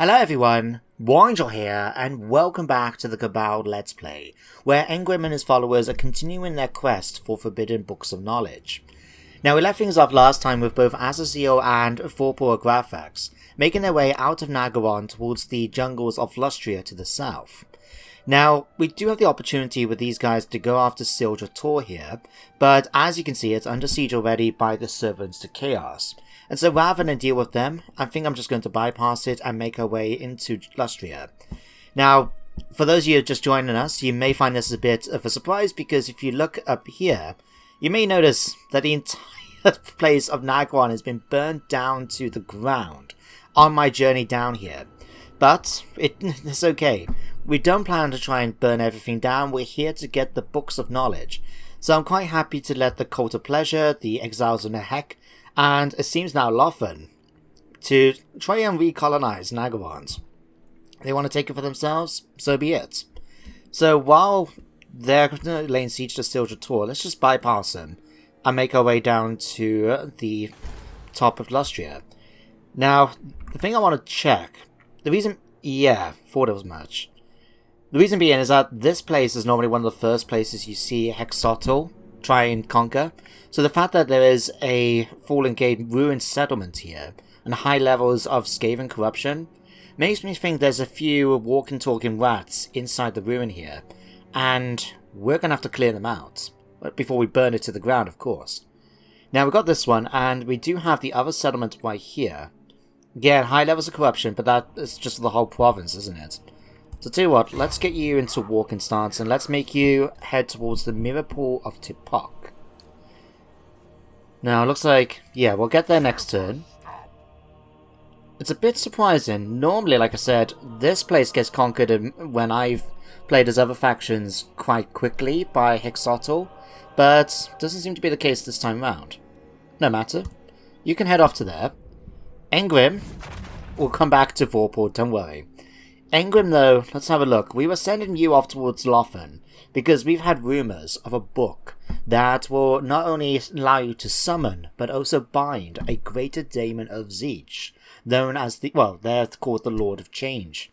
Hello everyone, Warangel here, and welcome back to the Cabal Let's Play, where Egrimm and his followers are continuing their quest for forbidden books of knowledge. Now we left things off last time with both Azazel and Vortex making their way out of Nagaron towards the jungles of Lustria to the south. Now, we do have the opportunity with these guys to go after Sildra Tor here, but as you can see it's under siege already by the Servants to Chaos. And so rather than deal with them, I think I'm just going to bypass it and make our way into Lustria. Now, for those of you just joining us, you may find this a bit of a surprise because if you look up here, you may notice that the entire place of Nagaron has been burned down to the ground on my journey down here. But it's okay. We don't plan to try and burn everything down, we're here to get the books of knowledge. So I'm quite happy to let the Cult of Pleasure, the Exiles of Nehek, and it seems now Lothan, to try and recolonize Nagaron. They want to take it for themselves, so be it. So while they're laying siege to Sildra Tor, let's just bypass them and make our way down to the top of Lustria. Now, the thing I want to check, the reason, thought it was much. The reason being is that this place is normally one of the first places you see Hexotl try and conquer. So the fact that there is a Fallen Gate ruined settlement here and high levels of scathing corruption makes me think there's a few walking talking rats inside the ruin here, and we're gonna have to clear them out before we burn it to the ground, of course. Now we've got this one, and we do have the other settlement right here. Again, high levels of corruption, but that is just the whole province, isn't it? So tell you what, let's get you into walking stance and let's make you head towards the Mirror Pool of Tipok. Now, it looks like, we'll get there next turn. It's a bit surprising. Normally, like I said, this place gets conquered when I've played as other factions quite quickly by Hexotl, but doesn't seem to be the case this time round. No matter. You can head off to there. Egrimm will come back to Vorport, don't worry. Egrimm, though, let's have a look. We were sending you off towards Lothan because we've had rumours of a book that will not only allow you to summon, but also bind a greater daemon of Zeech, known as they're called the Lord of Change.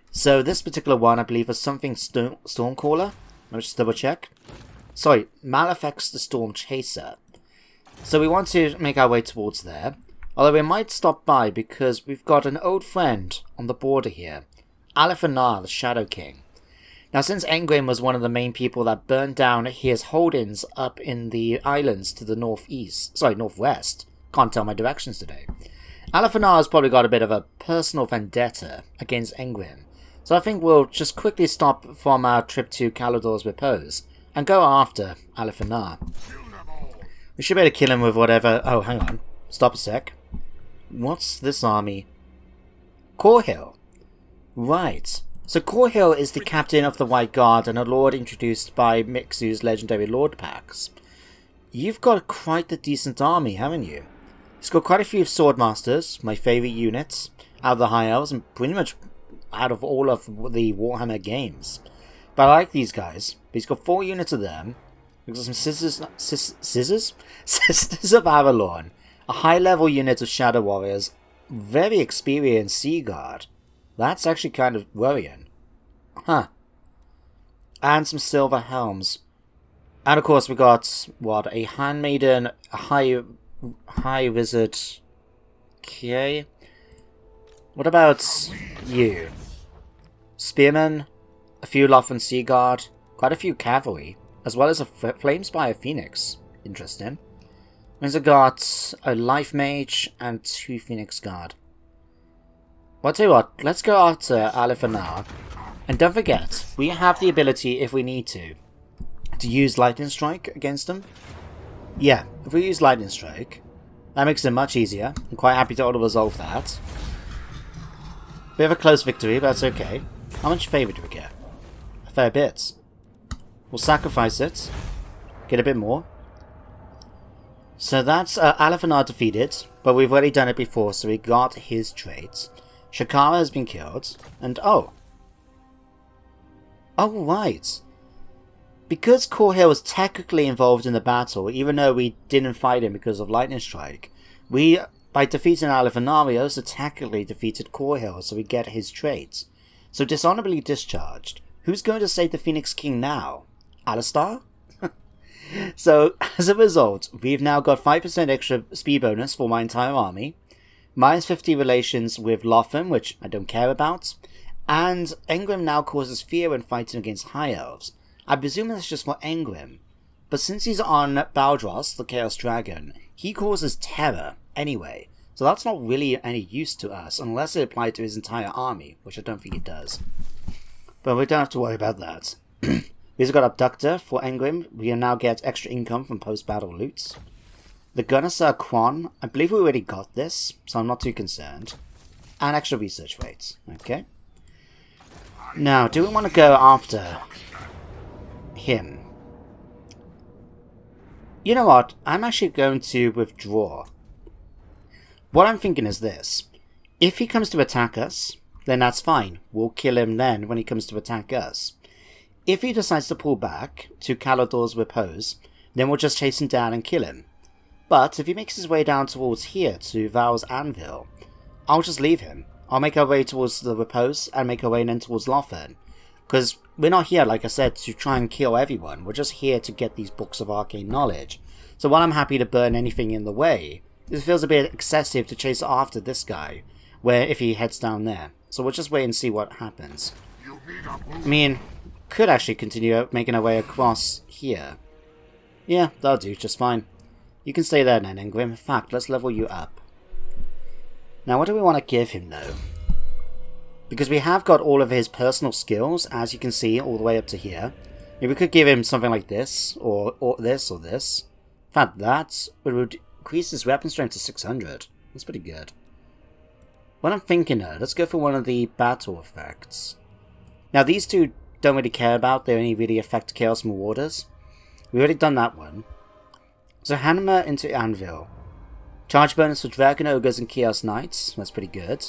So this particular one, I believe, is something Stormcaller. Let me just double check. Sorry, Malefex the Storm Chaser. So we want to make our way towards there. Although we might stop by because we've got an old friend on the border here. Aliphanar, the Shadow King. Now, since Egrimm was one of the main people that burned down his holdings up in the islands to the northwest, can't tell my directions today, Aliphanar has probably got a bit of a personal vendetta against Egrimm, so I think we'll just quickly stop from our trip to Calador's Repose and go after Aliphanar. We should be able to kill him with whatever. Oh, hang on. Stop a sec. What's this army? Korhil. Right, so Korhil is the captain of the White Guard and a lord introduced by Mixu's legendary Lord Packs. You've got quite the decent army, haven't you? He's got quite a few Swordmasters, my favourite units, out of the High Elves and pretty much out of all of the Warhammer games. But I like these guys. He's got 4 units of them. We've got some Sisters of Avalon, a high level unit of Shadow Warriors, very experienced Sea Guard. That's actually kind of worrying. Huh. And some Silver Helms. And of course we got, a Handmaiden, a High Wizard. Okay. What about you? Spearmen, a few Lothan Sea Guard, quite a few Cavalry, as well as a Flamespire Phoenix. Interesting. We've got a Life Mage and 2 Phoenix Guard. Well, I'll tell you what, let's go after Aliphanar. And don't forget, we have the ability, if we need to use Lightning Strike against them. Yeah, if we use Lightning Strike, that makes it much easier. I'm quite happy to auto-resolve that. Bit of a close victory, but that's okay. How much favour do we get? A fair bit. We'll sacrifice it. Get a bit more. So that's Aliphanar defeated, but we've already done it before, so we got his traits. Shakara has been killed, and oh, right. Because Korhil was technically involved in the battle, even though we didn't fight him because of Lightning Strike, we, by defeating Alivenario, we also technically defeated Corhill, so we get his traits. So dishonorably discharged. Who's going to save the Phoenix King now? Alistar? So, as a result, we've now got 5% extra speed bonus for my entire army, minus 50 relations with Lotham, which I don't care about, and Egrimm now causes fear when fighting against High Elves. I presume that's just for Egrimm, but since he's on Baldros, the Chaos Dragon, he causes terror anyway, so that's not really any use to us, unless it applied to his entire army, which I don't think it does. But we don't have to worry about that. We've got Abductor for Egrimm. We now get extra income from post-battle loots. The Gunnisar Kron, I believe we already got this, so I'm not too concerned. And extra research rates, okay. Now, do we want to go after him? You know what, I'm actually going to withdraw. What I'm thinking is this. If he comes to attack us, then that's fine. We'll kill him then when he comes to attack us. If he decides to pull back to Calador's Repose, then we'll just chase him down and kill him. But if he makes his way down towards here to Val's Anvil, I'll just leave him. I'll make our way towards the Repose and make our way then towards Lothern. Because we're not here, like I said, to try and kill everyone. We're just here to get these books of arcane knowledge. So while I'm happy to burn anything in the way, it feels a bit excessive to chase after this guy, where if he heads down there. So we'll just wait and see what happens. I mean, could actually continue making our way across here. Yeah, that'll do just fine. You can stay there then, Egrimm. In fact, let's level you up. Now, what do we want to give him, though? Because we have got all of his personal skills, as you can see, all the way up to here. We could give him something like this, or this, or this. In fact, that would increase his weapon strength to 600. That's pretty good. What I'm thinking of, let's go for one of the battle effects. Now, these two don't really care about, they only really affect Chaos Marauders. We've already done that one. So, Hammer into Anvil. Charge bonus for Dragon Ogres and Chaos Knights, that's pretty good.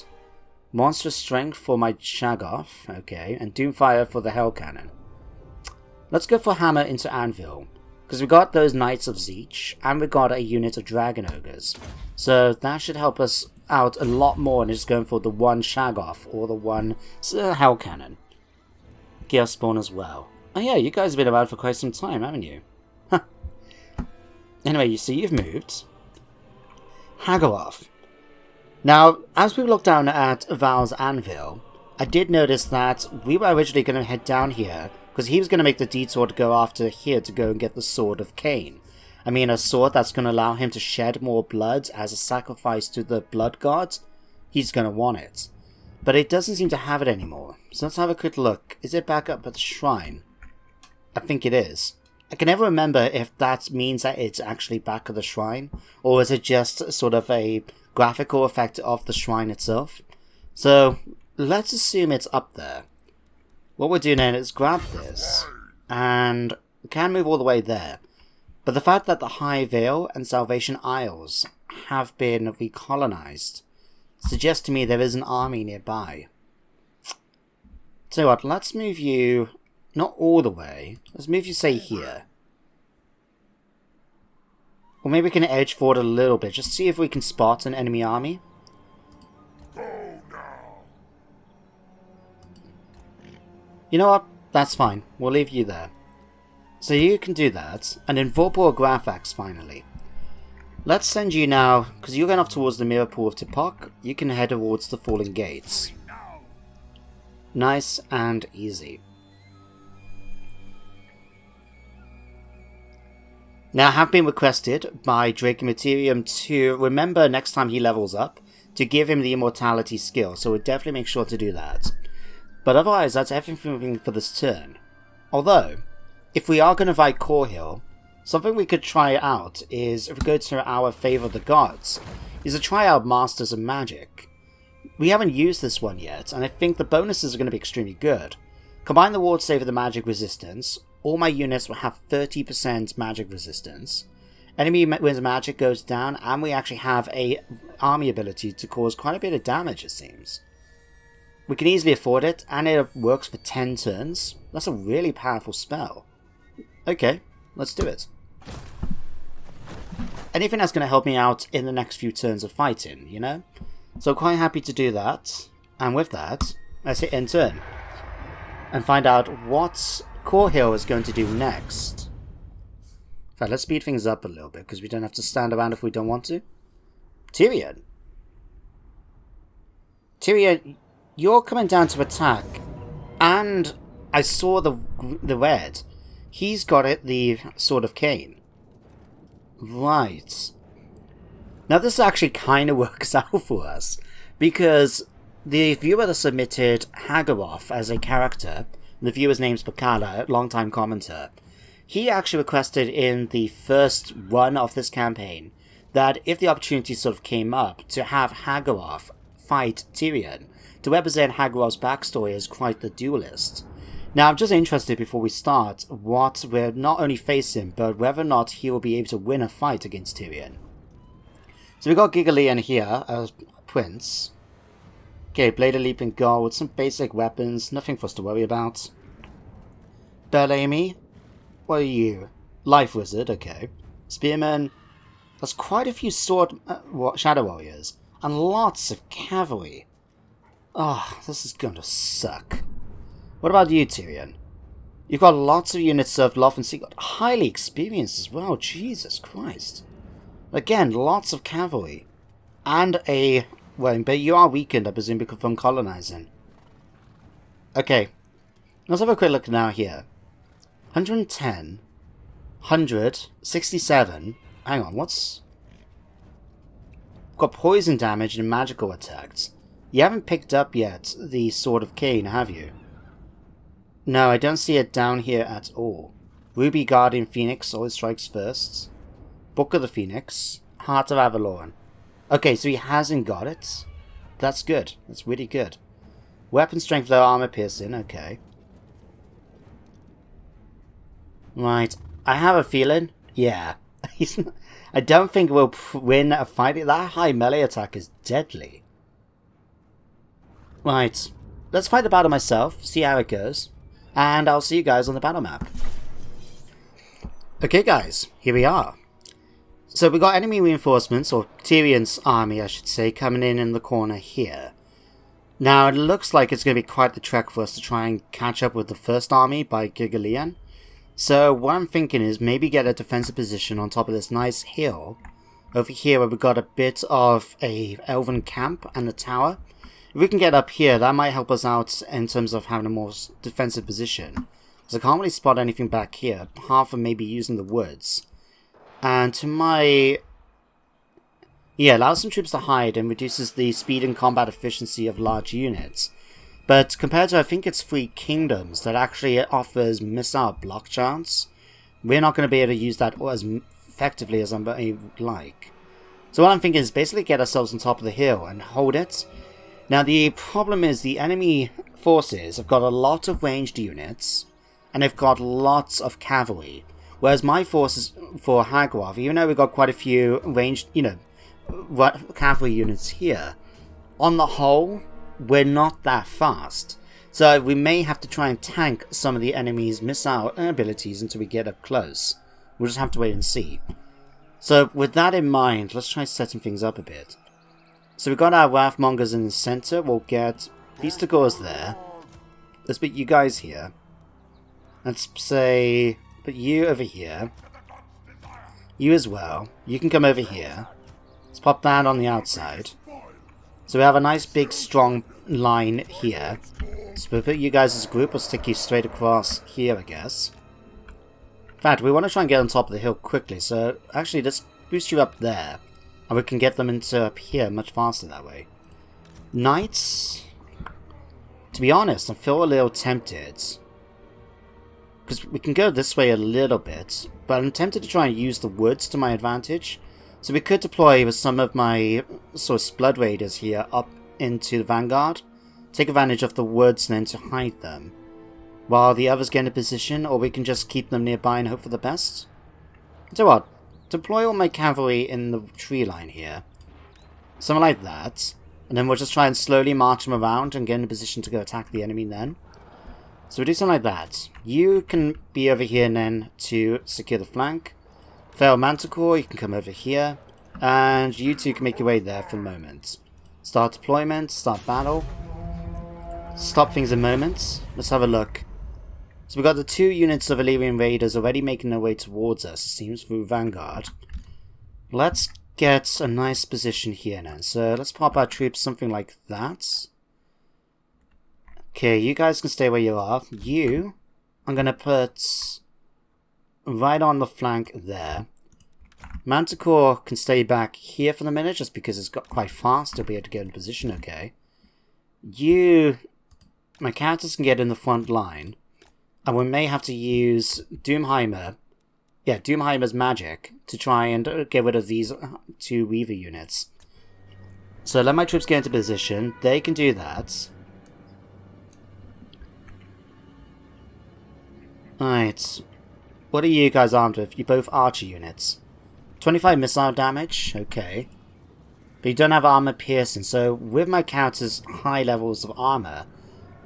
Monster Strength for my Shaggoth, okay, and Doomfire for the Hell Cannon. Let's go for Hammer into Anvil, because we got those Knights of Zeech, and we got a unit of Dragon Ogres. So that should help us out a lot more than just going for the one Shaggoth or the one Hell Cannon. Chaos Spawn as well. Oh yeah, you guys have been about for quite some time, haven't you? Huh. Anyway, you see you've moved. Haggaroth. Now, as we look down at Val's Anvil, I did notice that we were originally going to head down here, because he was going to make the detour to go after here to go and get the Sword of Cain. I mean, a sword that's going to allow him to shed more blood as a sacrifice to the blood god. He's going to want it. But it doesn't seem to have it anymore. So let's have a quick look. Is it back up at the shrine? I think it is. I can never remember if that means that it's actually back at the shrine, or is it just sort of a graphical effect of the shrine itself. So let's assume it's up there. What we'll do then is grab this, and we can move all the way there. But the fact that the High Vale and Salvation Isles have been recolonized suggests to me there is an army nearby. So what, let's move you, not all the way, let's move you, say, here. Or maybe we can edge forward a little bit, just see if we can spot an enemy army. You know what? That's fine. We'll leave you there. So you can do that, and then Vorpal Graphax finally. Let's send you now, because you're going off towards the Mirror Pool of Tipok, you can head towards the Fallen Gates. Nice and easy. Now, I have been requested by Drake Materium to remember next time he levels up to give him the Immortality skill, so we'll definitely make sure to do that. But otherwise, that's everything for this turn. Although, if we are going to fight Corhill, something we could try out is, if we go to our Favor of the Gods, is to try out Masters of Magic. We haven't used this one yet, and I think the bonuses are going to be extremely good. Combine the Ward Save with the Magic Resistance. All my units will have 30% magic resistance. Enemy wins magic goes down, and we actually have a army ability to cause quite a bit of damage, it seems. We can easily afford it, and it works for 10 turns. That's a really powerful spell. Okay, let's do it. anything that's going to help me out in the next few turns of fighting, you know? So quite happy to do that. And with that, let's hit end turn. And find out what Core Hill is going to do next. In fact, let's speed things up a little bit, because we don't have to stand around if we don't want to. Tyrion. Tyrion, you're coming down to attack. And I saw the red. He's got it, the Sword of Cain. Right. Now this actually kind of works out for us, because the viewer that submitted Hagaroth as a character, the viewer's name's Bakala, long-time commenter, he actually requested in the first run of this campaign that if the opportunity sort of came up to have Hagaroth fight Tyrion, to represent Hagaroth's backstory as quite the duelist. Now I'm just interested before we start what we're not only facing, but whether or not he will be able to win a fight against Tyrion. So we got Gigalian here as Prince. Okay, Bladed Leaping Gull with some basic weapons, nothing for us to worry about. Bellamy, what are you? Life Wizard, okay. Spearman, there's quite a few Shadow Warriors, and lots of cavalry. Oh, this is going to suck. What about you, Tyrion? You've got lots of units served Love and Secret, highly experienced as well, Jesus Christ. Again, lots of cavalry. And a... well, but you are weakened, I presume, because from colonizing. Okay, let's have a quick look now here. 110, 100, 67. Hang on, what's... got poison damage and magical attacks. You haven't picked up yet the Sword of Cain, have you? No, I don't see it down here at all. Ruby Guardian Phoenix always strikes first. Book of the Phoenix. Heart of Avalon. Okay, so he hasn't got it. That's good. That's really good. Weapon strength though, armor piercing. Okay. Right. I have a feeling. Yeah. I don't think we'll win a fight. That high melee attack is deadly. Right. Let's fight the battle myself. See how it goes. And I'll see you guys on the battle map. Okay guys. Here we are. So we got enemy reinforcements, or Tyrion's army I should say, coming in the corner here. Now it looks like it's going to be quite the trek for us to try and catch up with the first army by Gigalian. So what I'm thinking is maybe get a defensive position on top of this nice hill over here where we've got a bit of a elven camp and a tower. If we can get up here, that might help us out in terms of having a more defensive position. Because I can't really spot anything back here, apart from maybe using the woods. And to my... yeah, allows some troops to hide and reduces the speed and combat efficiency of large units. But compared to, I think it's Three Kingdoms that actually offers missile block chance, we're not going to be able to use that as effectively as I would like. So what I'm thinking is basically get ourselves on top of the hill and hold it. Now the problem is the enemy forces have got a lot of ranged units, and they've got lots of cavalry. Whereas my forces for Hagaroth, even though we've got quite a few ranged, cavalry units here, on the whole, we're not that fast. So we may have to try and tank some of the enemy's missile abilities until we get up close. We'll just have to wait and see. So with that in mind, let's try setting things up a bit. So we've got our Wrathmongers in the center. We'll get these two guys there. Let's put you guys here. Let's say... put you over here. You as well. You can come over here. Let's pop that on the outside. So we have a nice big strong line here. So we'll put you guys as a group. We'll stick you straight across here, I guess. In fact, we want to try and get on top of the hill quickly. So actually, let's boost you up there. And we can get them into up here much faster that way. Knights. To be honest, I feel a little tempted. Because we can go this way a little bit. But I'm tempted to try and use the woods to my advantage. So we could deploy with some of my sort of Blood Raiders here up into the vanguard. Take advantage of the woods and then to hide them. While the others get in position, or we can just keep them nearby and hope for the best. So what? Deploy all my cavalry in the tree line here. Something like that. And then we'll just try and slowly march them around and get in a position to go attack the enemy then. So we'll do something like that. You can be over here and then to secure the flank. Fail Manticore, you can come over here. And you two can make your way there for a moment. Start deployment, start battle. Stop things a moment. Let's have a look. So we've got the 2 units of Illyrian Raiders already making their way towards us, it seems, through Vanguard. Let's get a nice position here now. So let's pop our troops something like that. Okay, you guys can stay where you are. You, I'm going to put right on the flank there. Manticore can stay back here for the minute just because it's got quite fast to be able to get in position, okay. You, my characters can get in the front line. And we may have to use Doomheimer's magic to try and get rid of these 2 Weaver units. So let my troops get into position. They can do that. Alright. What are you guys armed with? You're both archer units. 25 missile damage, okay. But you don't have armor piercing, so with my character's high levels of armor,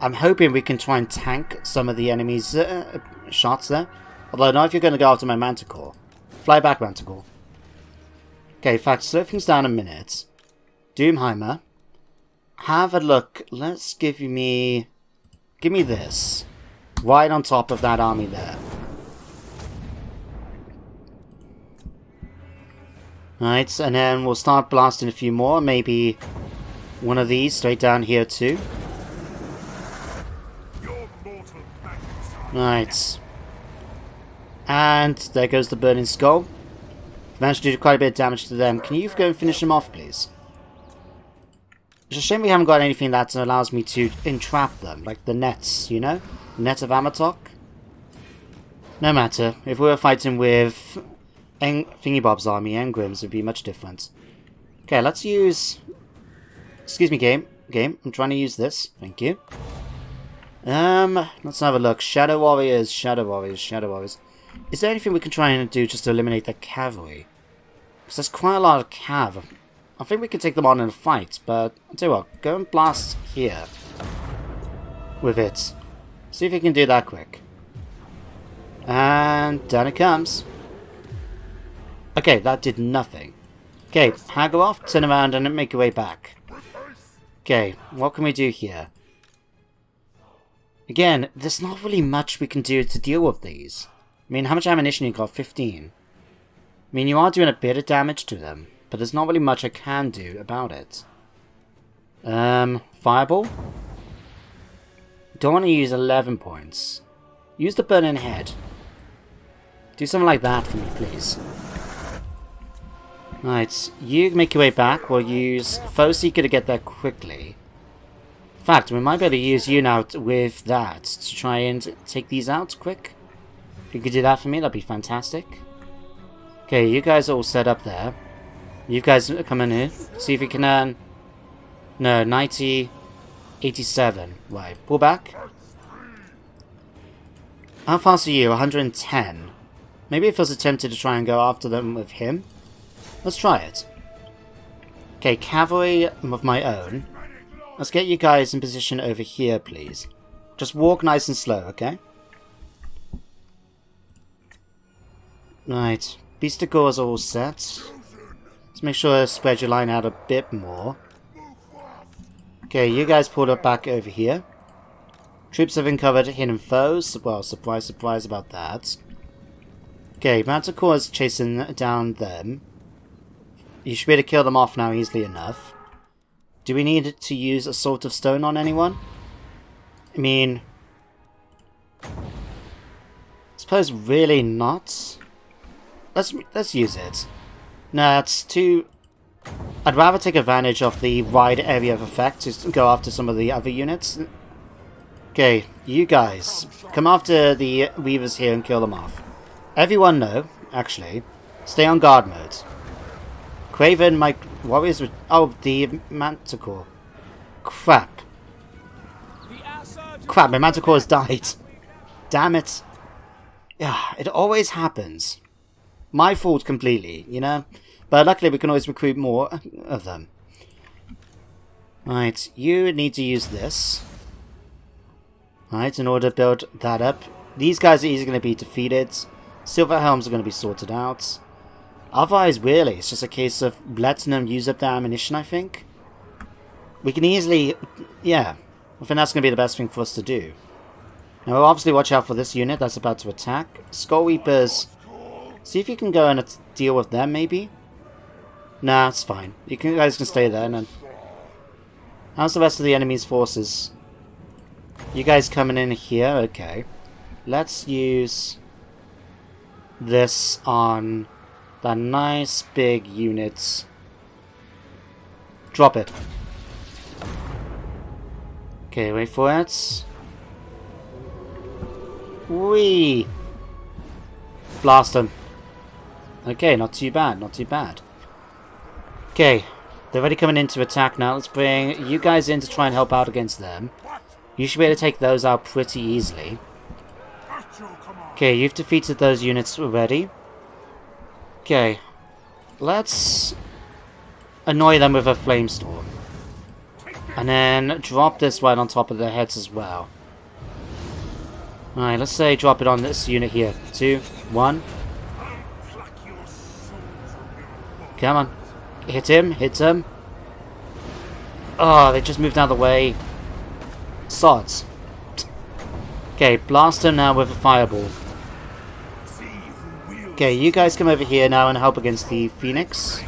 I'm hoping we can try and tank some of the enemy's shots there. Although not if you're going to go after my Manticore. Fly back, Manticore. Okay, in fact, slow things down a minute. Doomheimer. Have a look. Let's give me this. Right on top of that army there. Right, and then we'll start blasting a few more. Maybe one of these straight down here too. Right. And there goes the Burning Skull. Managed to do quite a bit of damage to them. Can you go and finish them off, please? It's a shame we haven't got anything that allows me to entrap them. Like the nets, you know? Net of Amatok. No matter. If we were fighting with Thingy-Bob's army, Engrimm's would be much different. Okay, let's use... Excuse me, game. I'm trying to use this. Thank you. Let's have a look. Shadow Warriors. Is there anything we can try and do just to eliminate the cavalry? Because there's quite a lot of cav. I think we can take them on in a fight, but I'll tell you what, go and blast here. With it. See if you can do that quick. And down it comes. Okay, that did nothing. Okay, haggle off, turn around and make your way back. Okay, what can we do here? Again, there's not really much we can do to deal with these. I mean, how much ammunition you got? 15. I mean, you are doing a bit of damage to them, but there's not really much I can do about it. Fireball? Don't want to use 11 points. Use the burning head. Do something like that for me, please. Right, you make your way back. We'll use Foe Seeker to get there quickly. In fact, we might be able to use you now with that to try and take these out quick. If you could do that for me, that'd be fantastic. Okay, you guys are all set up there. You guys come in here. See if you can no, 90... 87. Right, pull back. How fast are you? 110. Maybe if I was tempted to try and go after them with him. Let's try it. Okay, cavalry of my own. Let's get you guys in position over here, please. Just walk nice and slow, okay? Right. Beast of Gores are all set. Let's make sure to spread your line out a bit more. Okay, you guys pulled up back over here. Troops have uncovered hidden foes. Well, surprise, surprise about that. Okay, Manticore is chasing down them. You should be able to kill them off now easily enough. Do we need to use a Sword of Stone on anyone? I mean... I suppose really not. Let's use it. No, that's too... I'd rather take advantage of the wide area of effect to go after some of the other units. Okay, you guys, come after the Weavers here and kill them off. Everyone no, actually. Stay on guard mode. Craven, my warriors with... Oh, the Manticore. Crap. Crap, my Manticore has died. Damn it. Yeah, it always happens. My fault completely, you know? But luckily we can always recruit more of them. Right, you need to use this. Right, in order to build that up. These guys are easily going to be defeated. Silver Helms are going to be sorted out. Otherwise, really, it's just a case of letting them use up their ammunition, I think. We can easily... yeah, I think that's going to be the best thing for us to do. Now, we'll obviously watch out for this unit that's about to attack. Skull Reapers, see if you can go and deal with them, maybe? Nah, it's fine. You guys can stay there, and then... how's the rest of the enemy's forces? You guys coming in here? Okay. Let's use this on that nice big unit. Drop it. Okay, wait for it. Whee! Blast them. Okay, not too bad, not too bad. Okay, they're already coming in to attack now. Let's bring you guys in to try and help out against them. You should be able to take those out pretty easily. Okay, you've defeated those units already. Okay, let's annoy them with a flamestorm. And then drop this right on top of their heads as well. Alright, let's say drop it on this unit here. 2, 1. Come on. Hit him, hit him. Oh, they just moved out of the way. Sods. Okay, blast him now with a fireball. Okay, you guys come over here now and help against the Phoenix.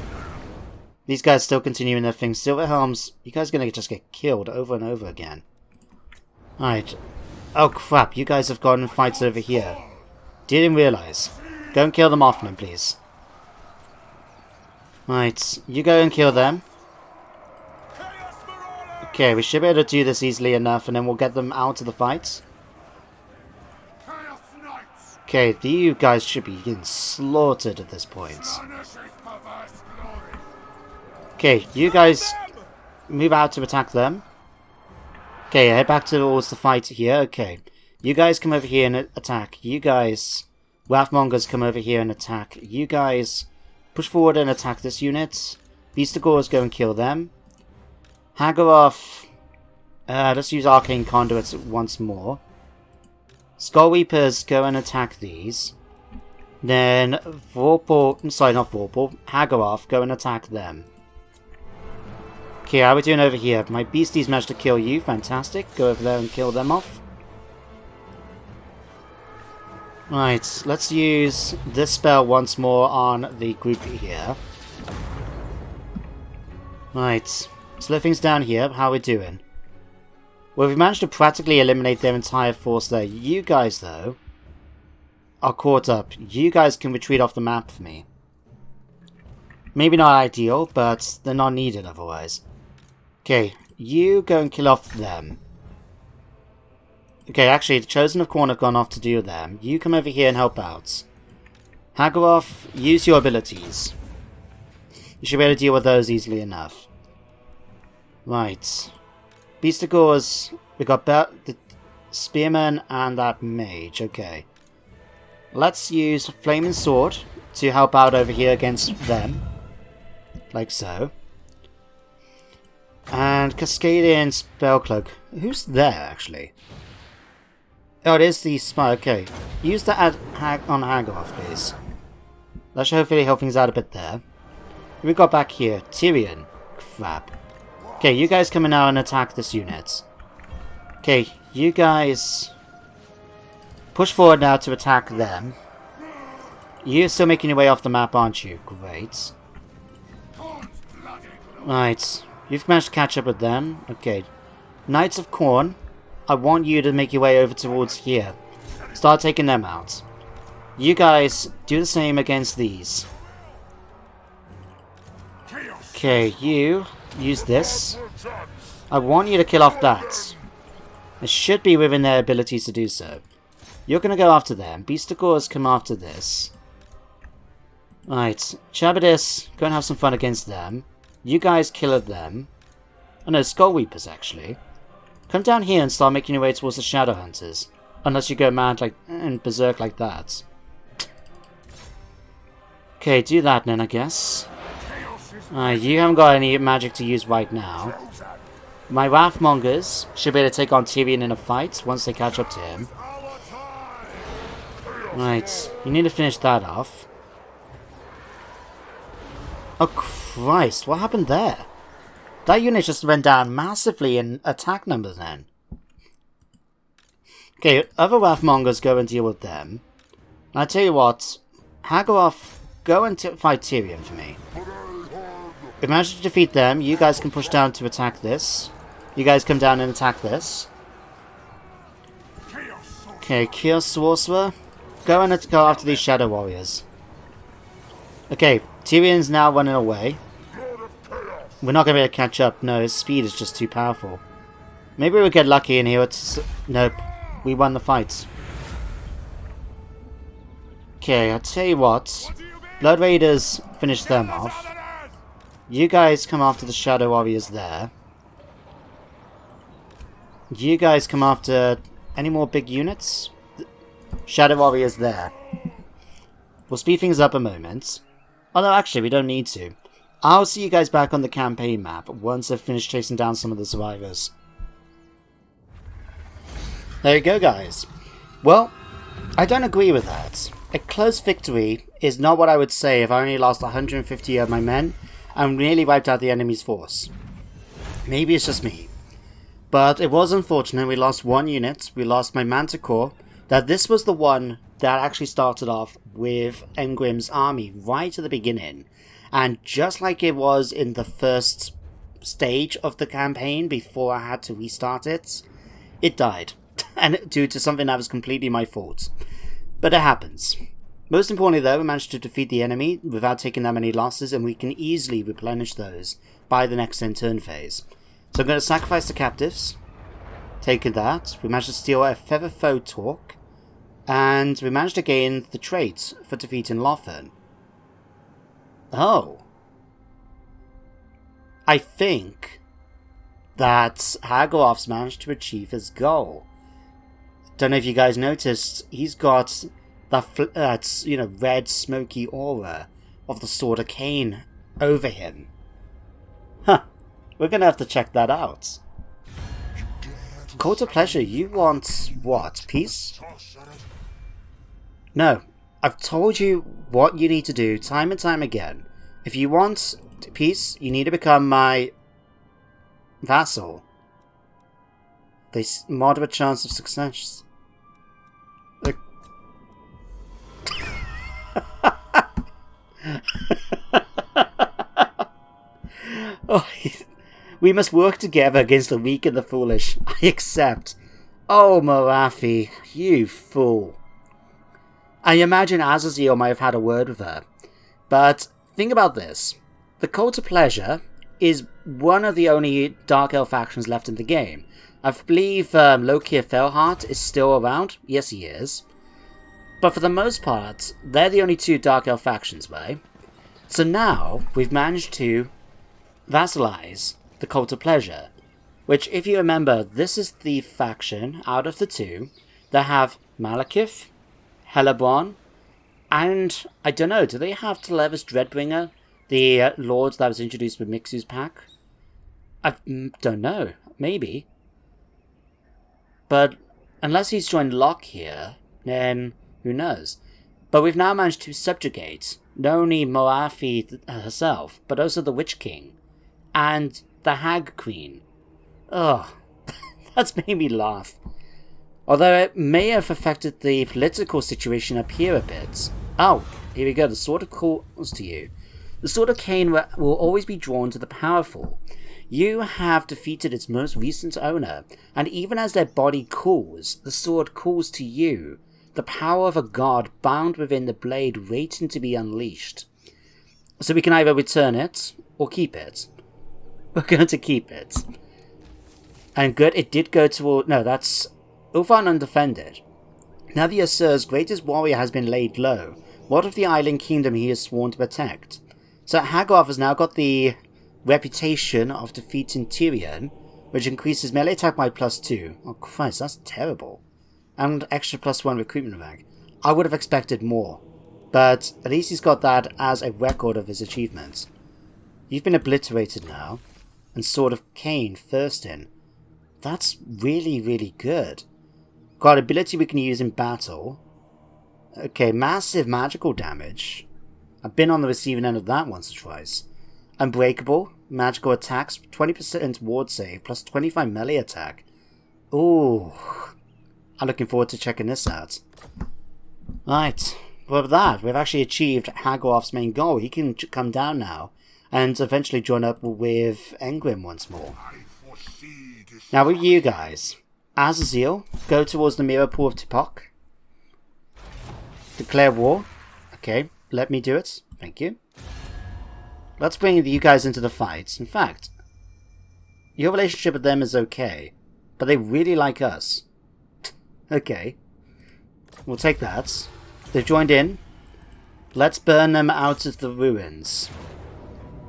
These guys still continuing their thing. Silver Helms, you guys are going to just get killed over and over again. Alright. Oh crap, you guys have gone and fights over here. Didn't realise. Go and kill them off now, please. Right, you go and kill them. Okay, we should be able to do this easily enough, and then we'll get them out of the fight. Okay, you guys should be getting slaughtered at this point. Okay, you guys move out to attack them. Okay, head back towards the fight here. Okay, you guys come over here and attack. You guys, Wrathmongers, come over here and attack. You guys push forward and attack this unit. Beastigors, go and kill them. Haggoroth, let's use Arcane Conduits once more. Skull Reapers, go and attack these. Then Vorpal, sorry, not Vorpal, Haggoroth, go and attack them. Okay, how are we doing over here? My beasties managed to kill you, fantastic. Go over there and kill them off. Right, let's use this spell once more on the group here. Right, slow things down here. How are we doing? Well, we managed to practically eliminate their entire force there. You guys, though, are caught up. You guys can retreat off the map for me. Maybe not ideal, but they're not needed otherwise. Okay, you go and kill off them. Okay, actually, the Chosen of Khorne have gone off to do them. You come over here and help out. Haggoroth, use your abilities. You should be able to deal with those easily enough. Right. Beastigors, we got the Spearman and that Mage. Okay. Let's use Flaming Sword to help out over here against them. Like so. And Cascadian Spellcloak. Who's there, actually? Oh, it is the spy. Okay. Use that on Haggoroth, please. That should hopefully help things out a bit there. We got back here. Tyrion. Crap. Okay, you guys come in now and attack this unit. Okay, you guys push forward now to attack them. You're still making your way off the map, aren't you? Great. Right. You've managed to catch up with them. Okay. Knights of Khorne, I want you to make your way over towards here. Start taking them out. You guys do the same against these. Okay, you use this. I want you to kill off that. It should be within their abilities to do so. You're going to go after them. Beastigors come after this. Right. Chabadis, go and have some fun against them. You guys kill them. Oh no, Skull Reapers actually. Come down here and start making your way towards the Shadow Hunters. Unless you go mad like and berserk like that. Okay, do that then, I guess. You haven't got any magic to use right now. My Wrathmongers should be able to take on Tyrion in a fight once they catch up to him. Right, you need to finish that off. Oh Christ, what happened there? That unit just went down massively in attack numbers then. Okay, other Wrathmongers go and deal with them. And I tell you what, Haggoroth, go and fight Tyrion for me. We've managed to defeat them. You guys can push down to attack this. You guys come down and attack this. Okay, Chaos Sorcerer. Go and go after these Shadow Warriors. Okay, Tyrion's now running away. We're not going to be able to catch up. No, his speed is just too powerful. Maybe we'll get lucky in here. Nope. We won the fight. Okay, I'll tell you what. Blood Raiders finish them off. You guys come after the Shadow Warriors there. You guys come after any more big units? Shadow Warriors there. We'll speed things up a moment. Oh no, actually, we don't need to. I'll see you guys back on the campaign map once I've finished chasing down some of the survivors. There you go, guys. Well, I don't agree with that. A close victory is not what I would say if I only lost 150 of my men and nearly wiped out the enemy's force. Maybe it's just me. But it was unfortunate. We lost one unit. We lost my Manticore. That this was the one that actually started off with Engrimm's army right at the beginning. And just like it was in the first stage of the campaign before I had to restart it, it died. And due to something that was completely my fault. But it happens. Most importantly though, we managed to defeat the enemy without taking that many losses, and we can easily replenish those by the next turn phase. So I'm going to sacrifice the captives. Taking that, we managed to steal a Feather Foe Torque, and we managed to gain the trait for defeating Lothern. Oh. I think that Haggoroth's managed to achieve his goal. Don't know if you guys noticed, he's got that red smoky aura of the Sword of Cain over him. Huh. We're gonna have to check that out. Cult of Pleasure, you want what? Peace? No. I've told you what you need to do time and time again. If you want peace, you need to become my vassal. There's moderate chance of success. Oh, we must work together against the weak and the foolish. I accept. Oh, Morathi, you fool. I imagine Azazel might have had a word with her. But think about this. The Cult of Pleasure is one of the only Dark Elf factions left in the game. I believe Lokir Felheart is still around. Yes, he is. But for the most part, they're the only two Dark Elf factions, right? So now, we've managed to vassalize the Cult of Pleasure. Which, if you remember, this is the faction out of the two that have Malekith, Helleborn, and I don't know, do they have Televis Dreadbringer, the lord that was introduced with Mixu's pack? I don't know, maybe. But unless he's joined Locke here, then who knows? But we've now managed to subjugate not only Morathi herself, but also the Witch King and the Hag Queen. Ugh, that's made me laugh. Although it may have affected the political situation up here a bit. Oh, here we go, the Sword of calls to you. The Sword of Cain will always be drawn to the powerful. You have defeated its most recent owner, and even as their body cools, the sword calls to you, the power of a god bound within the blade waiting to be unleashed. So we can either return it, or keep it. We're going to keep it. And good, it did go to... No, that's... Ulfan undefended. Now the Asur's greatest warrior has been laid low. What of the island kingdom he is sworn to protect? So Haggoroth has now got the reputation of defeating Tyrion, which increases melee attack by +2. Oh Christ, that's terrible. And extra +1 recruitment rank. I would have expected more. But at least he's got that as a record of his achievements. You've been obliterated now. And Sword of Cain first in. That's really, really good. Got ability we can use in battle. Okay, massive magical damage. I've been on the receiving end of that once or twice. Unbreakable, magical attacks, 20% ward save, plus 25 melee attack. Ooh. I'm looking forward to checking this out. Right. Well, with that, we've actually achieved Hagoff's main goal. He can come down now and eventually join up with Egrimm once more. Now with you guys, Azazel, go towards the mirror pool of Tipok. Declare war. Okay, let me do it. Thank you. Let's bring you guys into the fight. In fact, your relationship with them is okay, but they really like us. Okay. We'll take that. They've joined in. Let's burn them out of the ruins.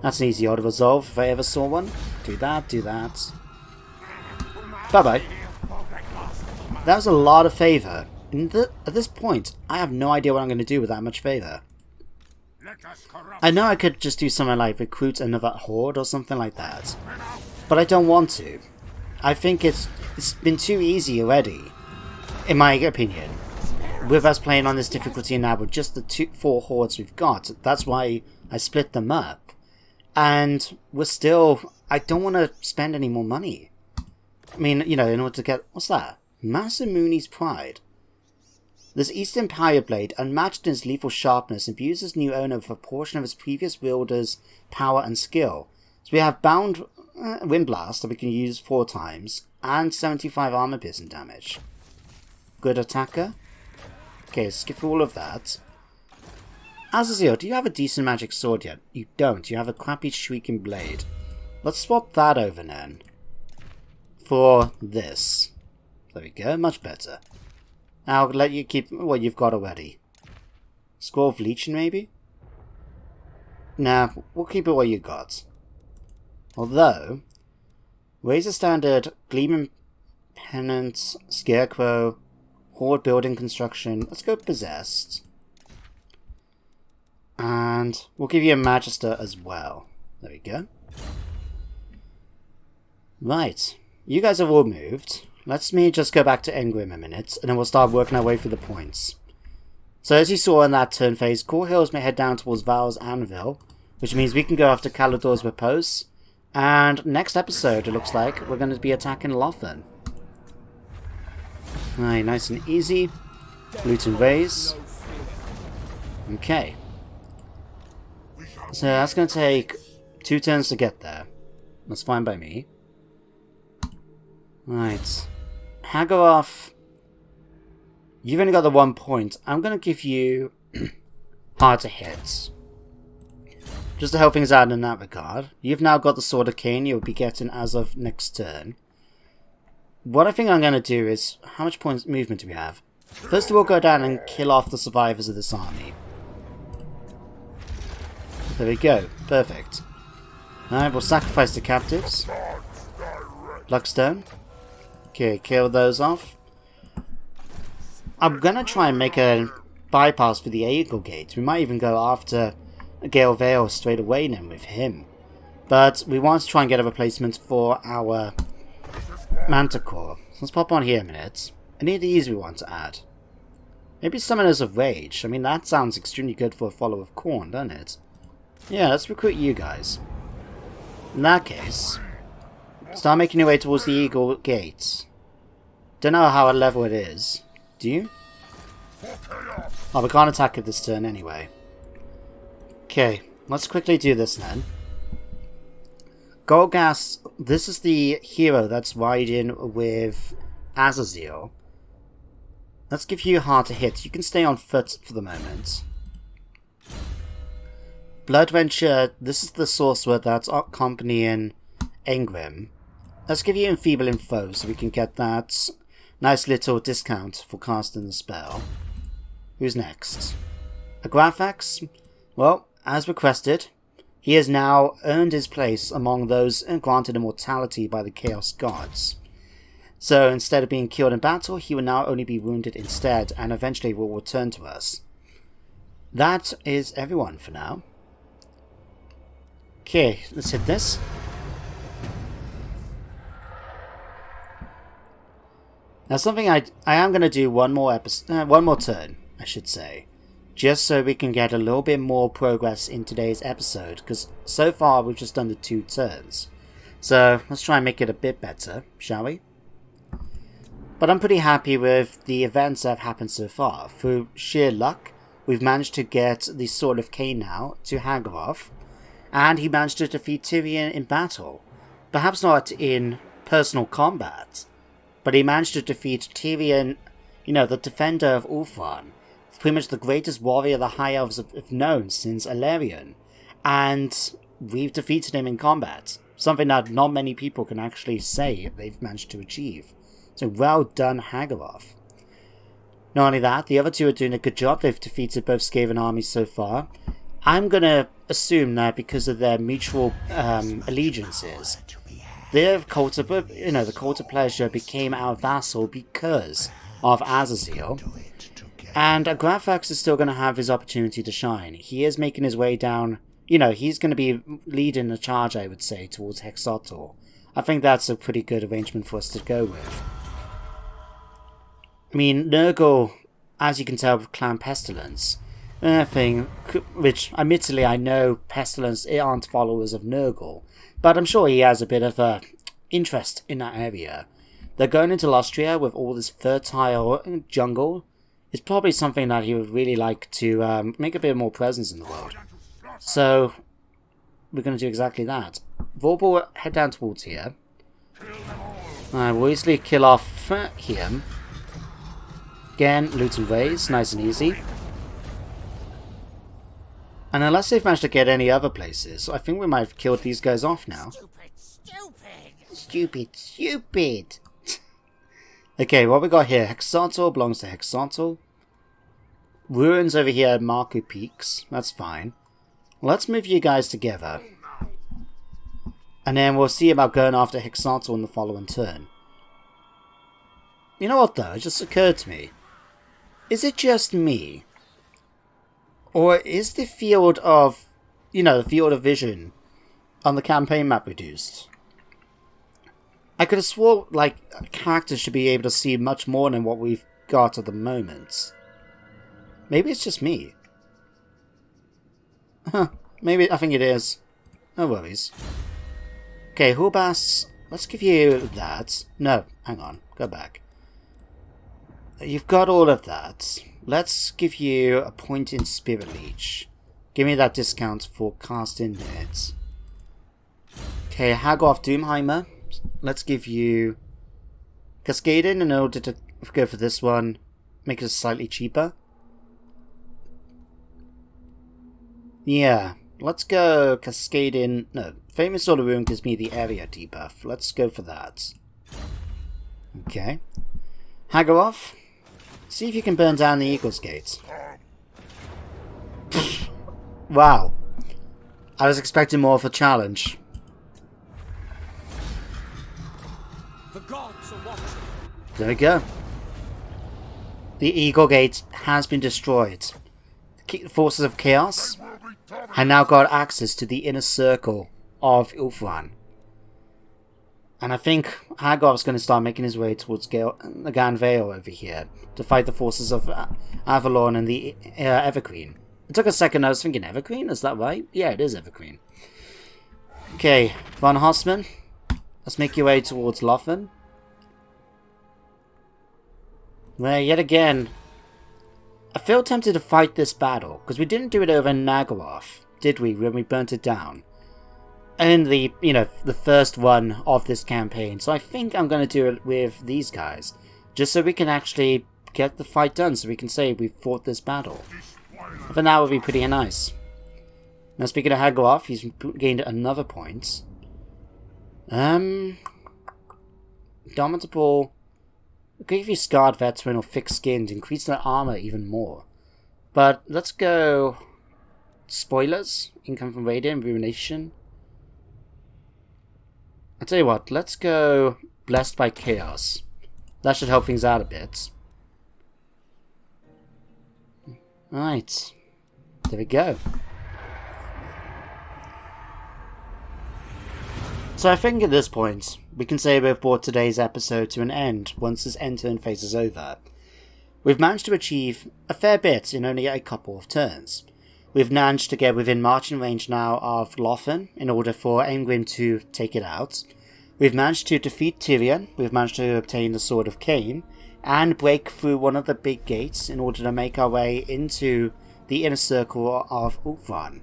That's an easy auto resolve if I ever saw one. Do that, do that. Bye-bye. That was a lot of favour. At this point, I have no idea what I'm going to do with that much favour. I know I could just do something like recruit another horde or something like that. But I don't want to. I think it's been too easy already, in my opinion. With us playing on this difficulty now with just the 4 hordes we've got. That's why I split them up. And we're still... I don't want to spend any more money. I mean, you know, in order to get... What's that? Masamuni's Pride. This East Empire blade, unmatched in its lethal sharpness, imbues its new owner with a portion of its previous wielder's power and skill. So we have Bound Wind Blast that we can use 4 times, and 75 armor piercing damage. Good attacker. Okay, skip all of that. Azazel, do you have a decent magic sword yet? You don't. You have a crappy shrieking blade. Let's swap that over then. For this. There we go, much better. I'll let you keep what you've got already. Scroll of Leeching, maybe? Nah, we'll keep it what you got. Although, Razor Standard, Gleaming Pennant, Scarecrow, Horde Building Construction. Let's go Possessed. And we'll give you a Magister as well. There we go. Right. You guys have all moved. Let me just go back to Egrimm a minute, and then we'll start working our way through the points. So as you saw in that turn phase, Core Hills may head down towards Val's Anvil, which means we can go after Calador's Repose. And next episode, it looks like, we're going to be attacking Lothan. Right, nice and easy. Loot and raise. Okay. So that's going to take 2 turns to get there. That's fine by me. Right. Hagoff, you've only got the 1 point. I'm going to give you hard to hit. Just to help things out in that regard. You've now got the Sword of Cain you'll be getting as of next turn. What I think I'm going to do is... How much points movement do we have? First of all, go down and kill off the survivors of this army. There we go. Perfect. Alright, we'll sacrifice the captives. Luckstone. Okay, kill those off. I'm gonna try and make a bypass for the Eagle Gate. We might even go after Gale Vale straight away then with him. But we want to try and get a replacement for our Manticore. So let's pop on here a minute. Any of these we want to add. Maybe Summoners of Rage. I mean, that sounds extremely good for a follower of Khorne, doesn't it? Yeah, let's recruit you guys. In that case, start making your way towards the Eagle Gates. Don't know how level it is. Do you? Oh, we can't attack it this turn anyway. Okay, let's quickly do this then. Golgast, this is the hero that's riding with Azazel. Let's give you hard to hit. You can stay on foot for the moment. Bloodventure, this is the sorcerer that's accompanying Egrimm. Let's give you Enfeebling Foe so we can get that nice little discount for casting the spell. Who's next? Agraphax? Well, as requested, he has now earned his place among those granted immortality by the Chaos Gods. So instead of being killed in battle, he will now only be wounded instead, and eventually will return to us. That is everyone for now. Okay, let's hit this. Now something I am going to do one more turn, I should say. just so we can get a little bit more progress in today's episode, because so far we've just done the 2 turns. So let's try and make it a bit better, shall we? But I'm pretty happy with the events that have happened so far. Through sheer luck, we've managed to get the Sword of Cain now to Hagoroth, and he managed to defeat Tyrion in battle. Perhaps not in personal combat, but he managed to defeat Tyrion, the defender of Ulthuan, pretty much the greatest warrior the High Elves have known since Elarion, and we've defeated him in combat, something that not many people can actually say they've managed to achieve. So well done, Hagoroth. Not only that, the other 2 are doing a good job. They've defeated both Skaven armies so far. I'm going to assume that because of their mutual allegiances, their cult of, the cult of pleasure became our vassal because of Azazel. And Graphax is still going to have his opportunity to shine. He is making his way down, he's going to be leading the charge, I would say, towards Hexotl. I think that's a pretty good arrangement for us to go with. I mean, Nurgle, as you can tell with Clan Pestilence, thing, which admittedly I know Pestilence aren't followers of Nurgle, but I'm sure he has a bit of a interest in that area. They're going into Lostria with all this fertile jungle. It's probably something that he would really like to make a bit more presence in the world. So, we're going to do exactly that. Vorp will head down towards here. We'll easily kill off him. Again, loot and raise, nice and easy. And unless they've managed to get any other places, I think we might have killed these guys off now. Stupid. Okay, what we got here? Hexotl belongs to Hexotl. Ruins over here at Marco Peaks. That's fine. Let's move you guys together. And then we'll see about going after Hexotl in the following turn. You know what though? It just occurred to me. Is it just me? Or is the field of, the field of vision on the campaign map reduced? I could have swore, characters should be able to see much more than what we've got at the moment. Maybe it's just me. Huh, maybe, I think it is. No worries. Okay, Hulbas, let's give you that. No, hang on, go back. You've got all of that. Let's give you a point in Spirit Leech. Give me that discount for casting it. Okay, Hagoroth Doomheimer. Let's give you Cascading in order to go for this one. Make it slightly cheaper. Yeah, let's go Cascading. No, Famous Sword of Ruin gives me the area debuff. Let's go for that. Okay. Hagoroth. See if you can burn down the Eagle's Gate. Wow. I was expecting more of a challenge. The gods are watching. There we go. The Eagle Gate has been destroyed. The forces of Chaos have now got access to the inner circle of Ulthuan. And I think Hagoroth's going to start making his way towards Gan Vale over here to fight the forces of Avalon and the Evergreen. It took a second, I was thinking Evergreen, is that right? Yeah, it is Evergreen. Okay, Van Horstmann, let's make your way towards Lothan. Where, yet again, I feel tempted to fight this battle, because we didn't do it over Naggaroth, did we, when we burnt it down? And the first one of this campaign. So I think I'm going to do it with these guys. Just so we can actually get the fight done. So we can say we fought this battle. I think that would be pretty nice. Now speaking of Hagoroth, he's gained another point. Indomitable. I'll give you Scarred Veteran or Thick Skinned. Increase their armor even more. But let's go... Spoilers. Income from Radiant. Ruination. I'll tell you what, let's go Blessed by Chaos. That should help things out a bit. Right. There we go. So I think at this point, we can say we've brought today's episode to an end once this end turn phase is over. We've managed to achieve a fair bit in only a couple of turns. We've managed to get within marching range now of Lothan in order for Egrimm to take it out. We've managed to defeat Tyrion, we've managed to obtain the Sword of Cain, and break through one of the big gates in order to make our way into the inner circle of Ultron.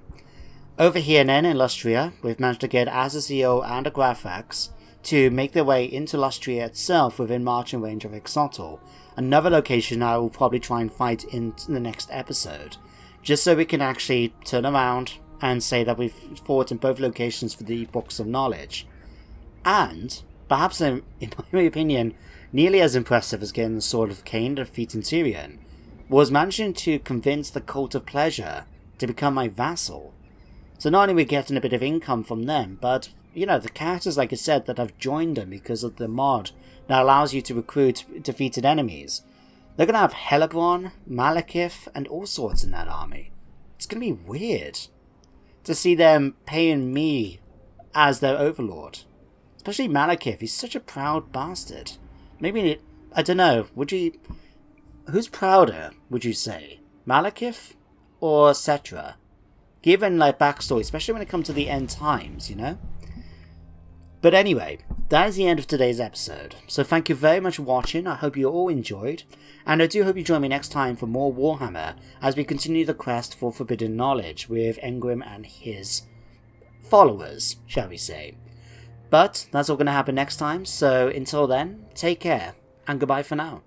Over here then in Lustria, we've managed to get Azazel and a Graphax to make their way into Lustria itself within marching range of Ixotal, another location I will probably try and fight in the next episode, just so we can actually turn around and say that we've fought in both locations for the Books of Knowledge. And, perhaps in my opinion, nearly as impressive as getting the Sword of Cain and defeating Tyrion, was managing to convince the Cult of Pleasure to become my vassal. So not only are we getting a bit of income from them, but, you know, the characters, like I said, that have joined them because of the mod that allows you to recruit defeated enemies. They're going to have Helebron, Malekith, and all sorts in that army. It's going to be weird to see them paying me as their overlord. Especially Malekith, he's such a proud bastard. Maybe, I don't know, who's prouder, would you say? Malekith or Cetra? Given, like, backstory, especially when it comes to the end times, you know? But anyway, that is the end of today's episode. So thank you very much for watching, I hope you all enjoyed, and I do hope you join me next time for more Warhammer as we continue the quest for Forbidden Knowledge with Egrimm and his followers, shall we say. But that's all going to happen next time, so until then, take care, and goodbye for now.